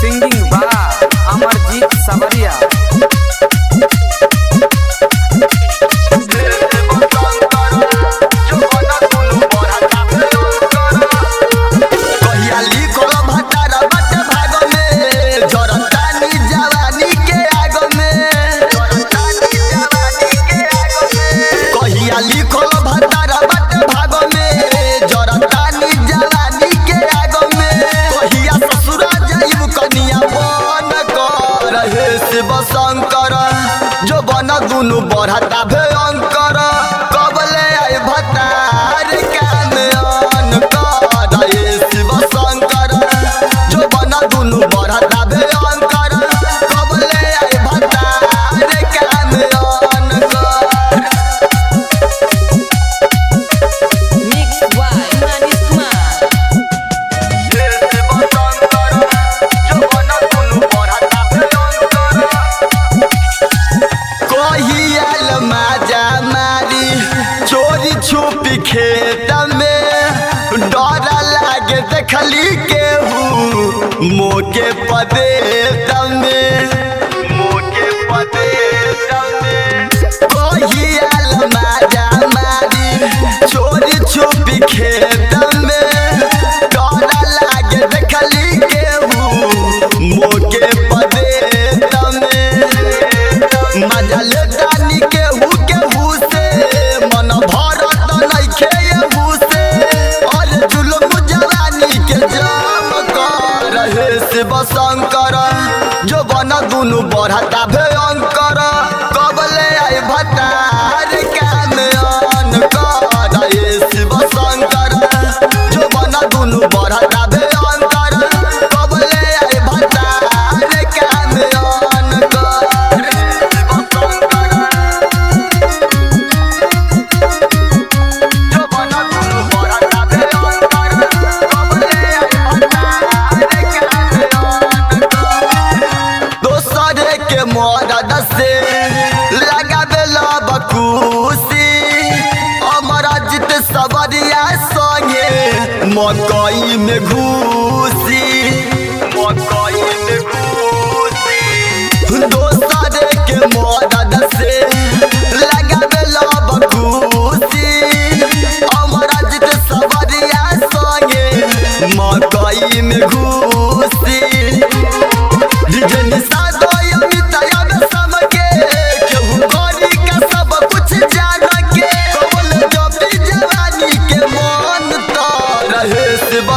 Singing बा अमरजीत सवरिया। शंकर जो बना दुनु बढ़ता भयंकर कबले आई भतार कान कर शिव शंकर जो बना दुनु बढ़ता भयंकर कबले आई भतार कान कर। Mixed by Manis Kumar। चोरी छुपी खेत में डर लागे देखली केहू मोके पदेत में चोरी छुपी खेत में डर लागे देखली केहू मोके पदेत में मजा लेता नी केहू केहू से मन भरत नइखे एहू से और जुलम जवानी के जाम कर रहे शिव शंकर जो बना दुनु बढ़ता भयंकर कबले आई भतार कान कर रहे शिव शंकर जो बना दुनु बढ़ता भयंकर कबले आई भतार कान कर। मदद से लगाबे बकुसी अमरजीत सवरिया संगे मकई में घुसी दोसर के मदद से लगाबे बकुसी अमरजीत सवरिया संगे मकई में घुसी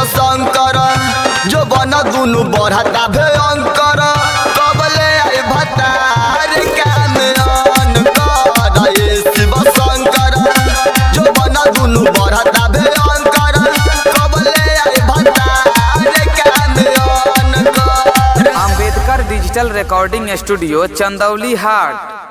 शंकर जो बना दुनु बढ़ता भयंकर कबले आई भतार कान कर शिव शंकर जो बना दुनु बढ़ता भयंकर कबले आई भतार कान कर। Ambedkar digital recording studio, Chandauli हाट।